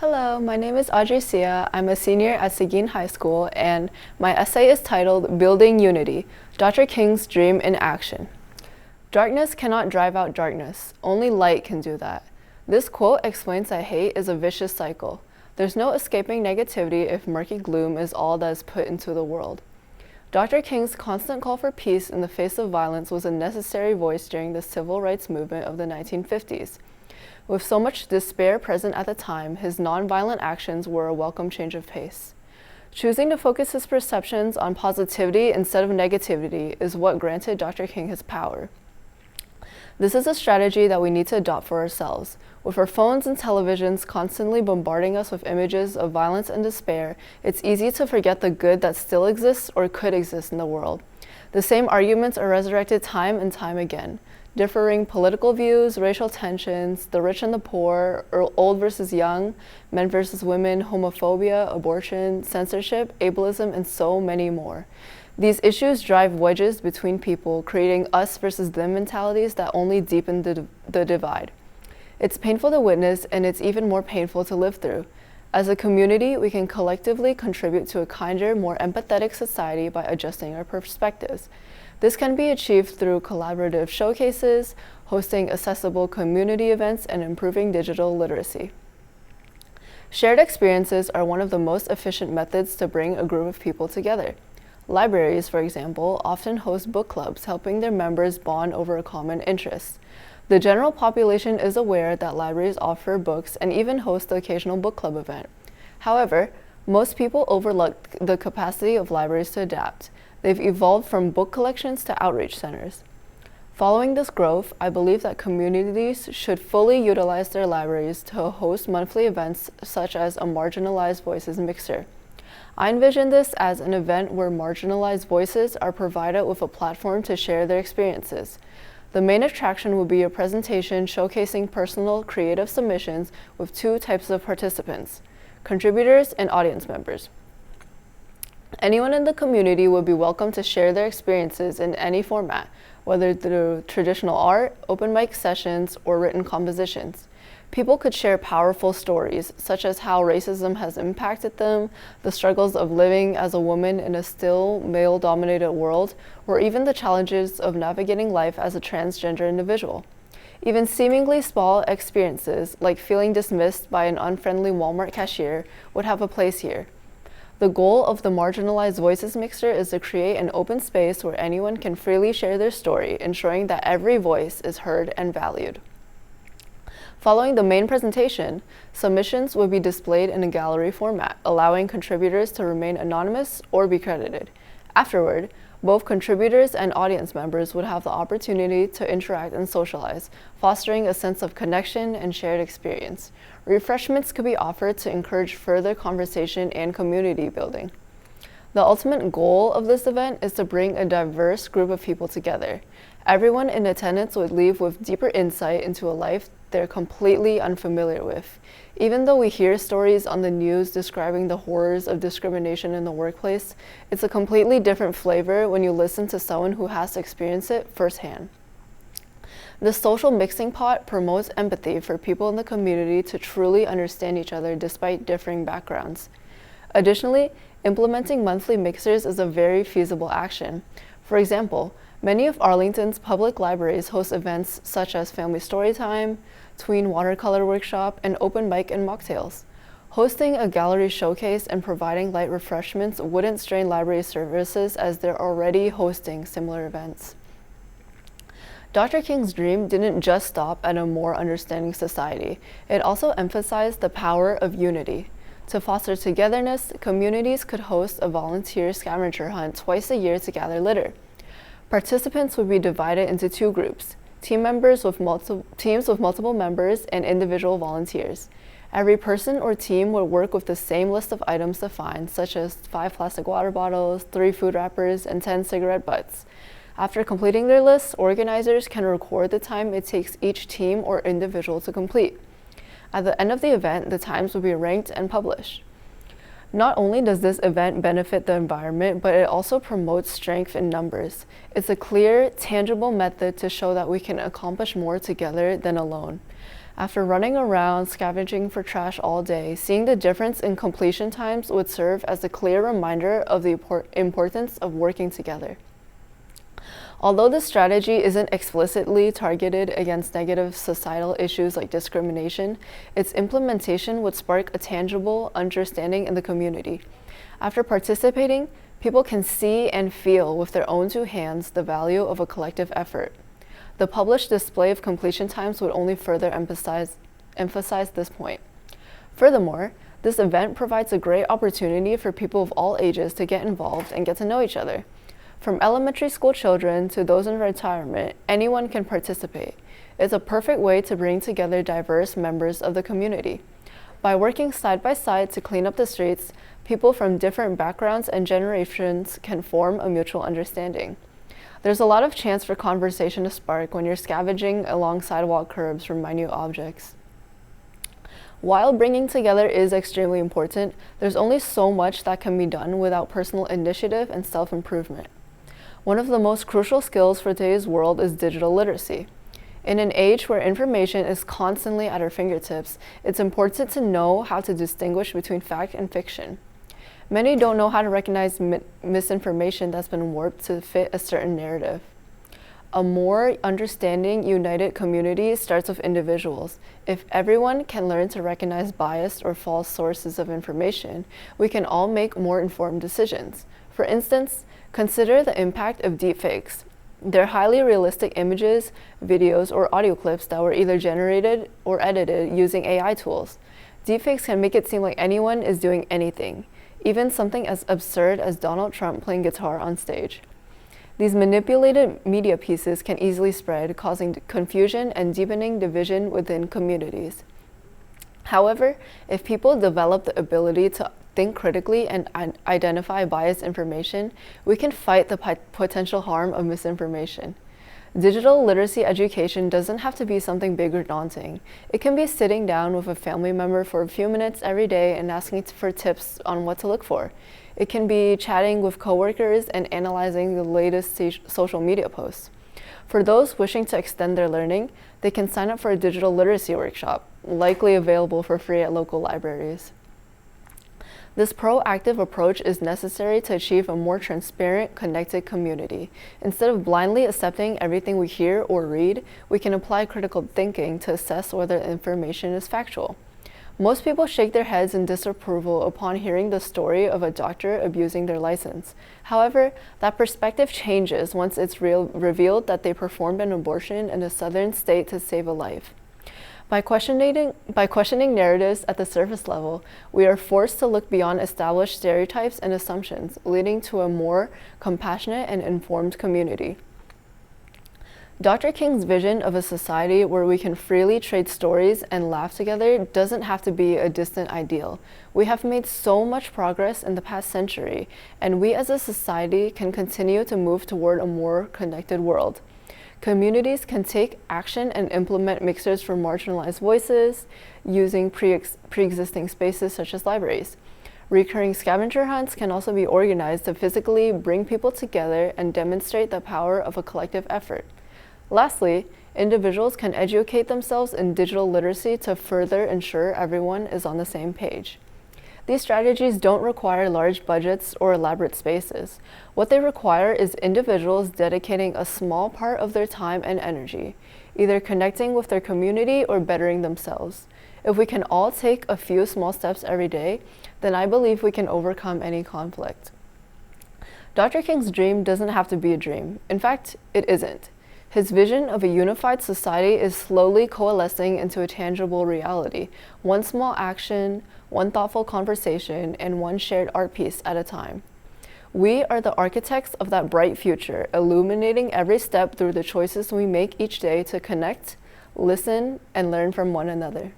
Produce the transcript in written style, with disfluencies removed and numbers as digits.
Hello, my name is Audrey. I'm a senior at Seguin High School, and my essay is titled Building Unity, Dr. King's Dream in Action. Darkness cannot drive out darkness. Only light can do that. This quote explains that hate is a vicious cycle. There's no escaping negativity if murky gloom is all that is put into the world. Dr. King's constant call for peace in the face of violence was a necessary voice during the civil rights movement of the 1950s. With so much despair present at the time, his nonviolent actions were a welcome change of pace. Choosing to focus his perceptions on positivity instead of negativity is what granted Dr. King his power. This is a strategy that we need to adopt for ourselves. With our phones and televisions constantly bombarding us with images of violence and despair, it's easy to forget the good that still exists or could exist in the world. The same arguments are resurrected time and time again. Differing political views, racial tensions, the rich and the poor, old versus young, men versus women, homophobia, abortion, censorship, ableism, and so many more. These issues drive wedges between people, creating us versus them mentalities that only deepen the divide. It's painful to witness, and it's even more painful to live through. As a community, we can collectively contribute to a kinder, more empathetic society by adjusting our perspectives. This can be achieved through collaborative showcases, hosting accessible community events, and improving digital literacy. Shared experiences are one of the most efficient methods to bring a group of people together. Libraries, for example, often host book clubs, helping their members bond over a common interest. The general population is aware that libraries offer books and even host the occasional book club event. However, most people overlook the capacity of libraries to adapt. They've evolved from book collections to outreach centers. Following this growth, I believe that communities should fully utilize their libraries to host monthly events such as a Marginalized Voices Mixer. I envision this as an event where marginalized voices are provided with a platform to share their experiences. The main attraction will be a presentation showcasing personal creative submissions with two types of participants: contributors and audience members. Anyone in the community would be welcome to share their experiences in any format, whether through traditional art, open mic sessions, or written compositions. People could share powerful stories, such as how racism has impacted them, the struggles of living as a woman in a still male-dominated world, or even the challenges of navigating life as a transgender individual. Even seemingly small experiences, like feeling dismissed by an unfriendly Walmart cashier, would have a place here. The goal of the Marginalized Voices Mixer is to create an open space where anyone can freely share their story, ensuring that every voice is heard and valued. Following the main presentation, submissions will be displayed in a gallery format, allowing contributors to remain anonymous or be credited. Afterward, both contributors and audience members would have the opportunity to interact and socialize, fostering a sense of connection and shared experience. Refreshments could be offered to encourage further conversation and community building. The ultimate goal of this event is to bring a diverse group of people together. Everyone in attendance would leave with deeper insight into a life they're completely unfamiliar with. Even though we hear stories on the news describing the horrors of discrimination in the workplace, it's a completely different flavor when you listen to someone who has experienced it firsthand. The social mixing pot promotes empathy for people in the community to truly understand each other despite differing backgrounds. Additionally, implementing monthly mixers is a very feasible action. For example, many of Arlington's public libraries host events such as Family Storytime, Tween Watercolor Workshop, and open mic and mocktails. Hosting a gallery showcase and providing light refreshments wouldn't strain library services as they're already hosting similar events. Dr. King's dream didn't just stop at a more understanding society. It also emphasized the power of unity. To foster togetherness, communities could host a volunteer scavenger hunt twice a year to gather litter. Participants would be divided into two groups: teams with multiple members and individual volunteers. Every person or team would work with the same list of items to find, such as 5 plastic water bottles, 3 food wrappers, and 10 cigarette butts. After completing their lists, organizers can record the time it takes each team or individual to complete. At the end of the event, the times will be ranked and published. Not only does this event benefit the environment, but it also promotes strength in numbers. It's a clear, tangible method to show that we can accomplish more together than alone. After running around scavenging for trash all day, seeing the difference in completion times would serve as a clear reminder of the importance of working together. Although this strategy isn't explicitly targeted against negative societal issues like discrimination, its implementation would spark a tangible understanding in the community. After participating, people can see and feel with their own two hands the value of a collective effort. The published display of completion times would only further emphasize this point. Furthermore, this event provides a great opportunity for people of all ages to get involved and get to know each other. From elementary school children to those in retirement, anyone can participate. It's a perfect way to bring together diverse members of the community. By working side by side to clean up the streets, people from different backgrounds and generations can form a mutual understanding. There's a lot of chance for conversation to spark when you're scavenging along sidewalk curbs for minute objects. While bringing together is extremely important, there's only so much that can be done without personal initiative and self-improvement. One of the most crucial skills for today's world is digital literacy. In an age where information is constantly at our fingertips, it's important to know how to distinguish between fact and fiction. Many don't know how to recognize misinformation that's been warped to fit a certain narrative. A more understanding, united community starts with individuals. If everyone can learn to recognize biased or false sources of information, we can all make more informed decisions. For instance, consider the impact of deepfakes. They're highly realistic images, videos, or audio clips that were either generated or edited using AI tools. Deepfakes can make it seem like anyone is doing anything, even something as absurd as Donald Trump playing guitar on stage. These manipulated media pieces can easily spread, causing confusion and deepening division within communities. However, if people develop the ability to think critically and identify biased information, we can fight the potential harm of misinformation. Digital literacy education doesn't have to be something big or daunting. It can be sitting down with a family member for a few minutes every day and asking for tips on what to look for. It can be chatting with coworkers and analyzing the latest social media posts. For those wishing to extend their learning, they can sign up for a digital literacy workshop, likely available for free at local libraries. This proactive approach is necessary to achieve a more transparent, connected community. Instead of blindly accepting everything we hear or read, we can apply critical thinking to assess whether the information is factual. Most people shake their heads in disapproval upon hearing the story of a doctor abusing their license. However, that perspective changes once it's revealed that they performed an abortion in a southern state to save a life. By questioning narratives at the surface level, we are forced to look beyond established stereotypes and assumptions, leading to a more compassionate and informed community. Dr. King's vision of a society where we can freely trade stories and laugh together doesn't have to be a distant ideal. We have made so much progress in the past century, and we as a society can continue to move toward a more connected world. Communities can take action and implement mixers for marginalized voices using pre-existing spaces such as libraries. Recurring scavenger hunts can also be organized to physically bring people together and demonstrate the power of a collective effort. Lastly, individuals can educate themselves in digital literacy to further ensure everyone is on the same page. These strategies don't require large budgets or elaborate spaces. What they require is individuals dedicating a small part of their time and energy, either connecting with their community or bettering themselves. If we can all take a few small steps every day, then I believe we can overcome any conflict. Dr. King's dream doesn't have to be a dream. In fact, it isn't. His vision of a unified society is slowly coalescing into a tangible reality, one small action, one thoughtful conversation, and one shared art piece at a time. We are the architects of that bright future, illuminating every step through the choices we make each day to connect, listen, and learn from one another.